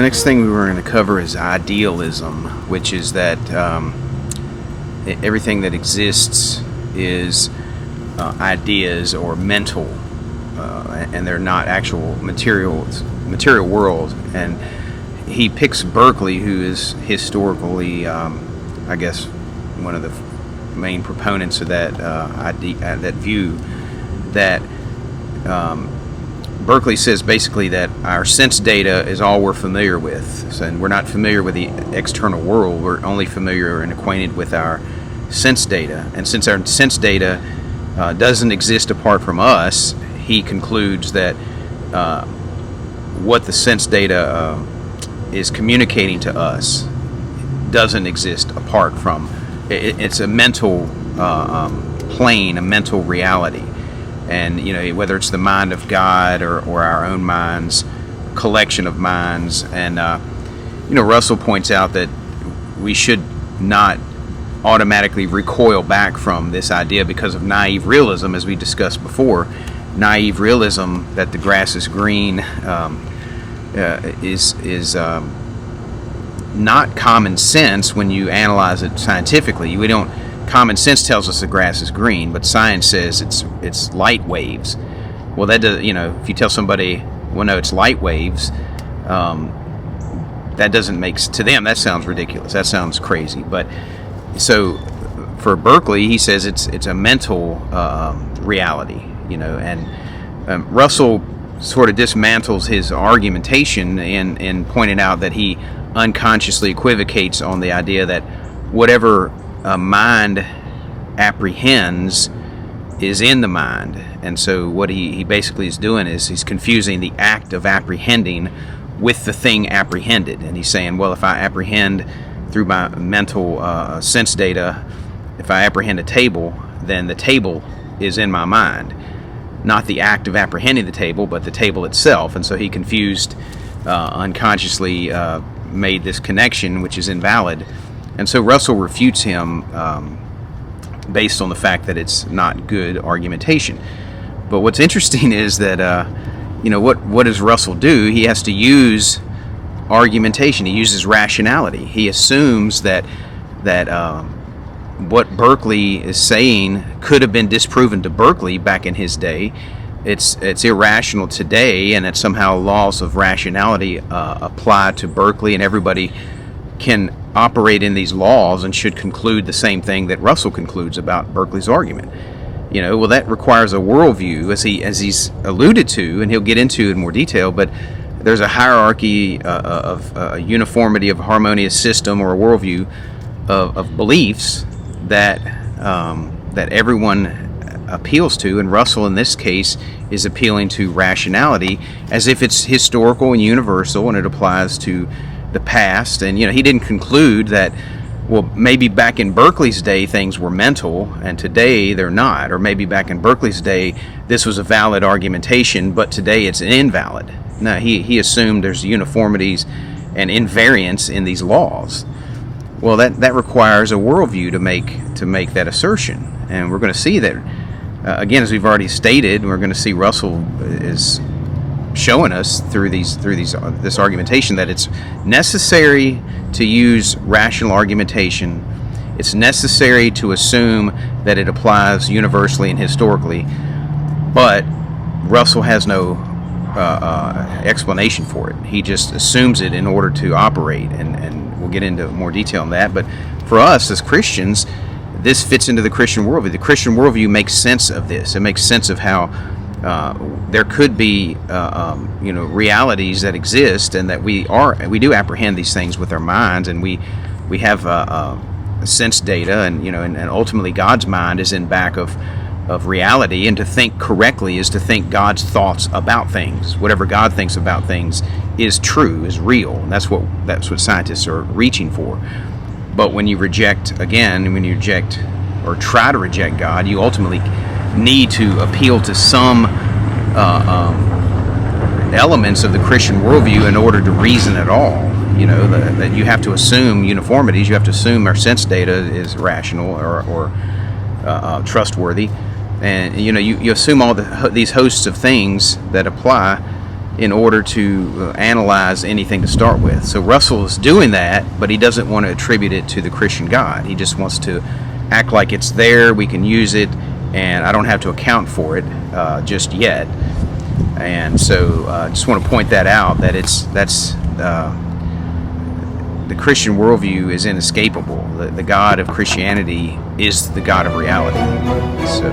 next thing we were going to cover is idealism, which is that everything that exists is ideas or mental, and they're not actual material world. And he picks Berkeley, who is historically, I guess, one of the main proponents of that that view. That Berkeley says basically that our sense data is all we're familiar with, and we're not familiar with the external world. We're only familiar and acquainted with our sense data. And since our sense data doesn't exist apart from us, he concludes that what the sense data is communicating to us doesn't exist apart from it's a mental plane, a mental reality. And whether it's the mind of God or our own minds, collection of minds. And Russell points out that we should not automatically recoil back from this idea because of naive realism, as we discussed before. Naive realism that the grass is green is not common sense when you analyze it scientifically. Common sense tells us the grass is green, but science says it's light waves. Well, that does, if you tell somebody, well, no, it's light waves, that doesn't to them that sounds ridiculous. That sounds crazy. But so for Berkeley, he says it's a mental reality, and Russell sort of dismantles his argumentation in pointing out that he unconsciously equivocates on the idea that whatever a mind apprehends is in the mind. And so what he basically is doing is he's confusing the act of apprehending with the thing apprehended. And he's saying, well, if I apprehend through my mental sense data, if I apprehend a table, then the table is in my mind. Not the act of apprehending the table, but the table itself. And so he confused, unconsciously made this connection, which is invalid. And so Russell refutes him based on the fact that it's not good argumentation. But what's interesting is that, what does Russell do? He has to use argumentation. He uses rationality. He assumes that what Berkeley is saying could have been disproven to Berkeley back in his day. It's irrational today, and that somehow laws of rationality apply to Berkeley, and everybody can operate in these laws and should conclude the same thing that Russell concludes about Berkeley's argument. Well, that requires a worldview, as he's alluded to, and he'll get into in more detail. But there's a hierarchy of a uniformity of a harmonious system or a worldview of beliefs that everyone appeals to, and Russell in this case is appealing to rationality as if it's historical and universal and it applies to the past. And he didn't conclude that, well, maybe back in Berkeley's day things were mental and today they're not, or maybe back in Berkeley's day this was a valid argumentation but today it's invalid. No, he assumed there's uniformities and invariance in these laws. Well, that requires a worldview to make that assertion, and we're going to see that again, as we've already stated. We're going to see Russell is showing us through this argumentation that it's necessary to use rational argumentation. It's necessary to assume that it applies universally and historically, but Russell has no explanation for it. He just assumes it in order to operate, and we'll get into more detail on that. But for us as Christians, this fits into the Christian worldview. The Christian worldview makes sense of this. It makes sense of how there could be realities that exist, and that we do apprehend these things with our minds, and we have sense data, and ultimately God's mind is in back of reality, and to think correctly is to think God's thoughts about things. Whatever God thinks about things is true, is real, and that's what scientists are reaching for. But when you reject or try to reject God, you ultimately need to appeal to some elements of the Christian worldview in order to reason at all. That you have to assume uniformities. You have to assume our sense data is rational or trustworthy, and you assume all these hosts of things that apply in order to analyze anything to start with. So Russell is doing that, but he doesn't want to attribute it to the Christian God. He just wants to act like it's there, we can use it, and I don't have to account for it just yet. And so I just want to point that out, that the Christian worldview is inescapable. The God of Christianity is the God of reality. So